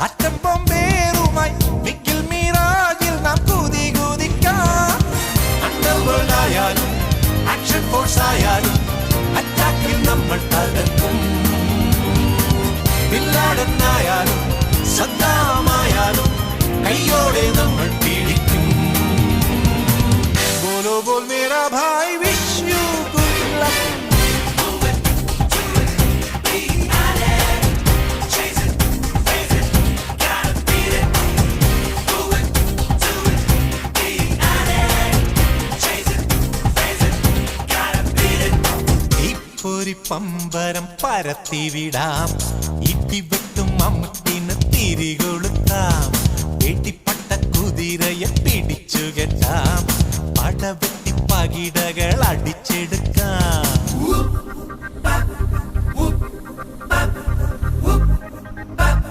അറ്റം ബോംബേറുമായി മിക്കിൽ മീറാജിൽ നാം കൂതി കൂതിക്കാം. അണ്ടർവേൾഡ് ആയാലും ആക്ഷൻ ഫോഴ്സ് ആയാലും അറ്റാക്കിൽ നമ്മൾ തകർക്കും. ബില്ലാഡനായാലും സദ്ദാമായാലും കയ്യോടെ നമ്മൾ പീഡിക്കും. ബോലോ ബോൽ മേരാ ഭായ് വിഷ് യു ഗുഡ് ലക്ക്. ഒരു പമ്പരം പരത്തിവിടാം. ഇടിവെട്ടും അമ്മത്തിന് തിരികൊളുത്താം. വെട്ടിപ്പട്ട കുതിരയെ പിടിച്ചു കെട്ടാം. പടവെട്ടി പകിട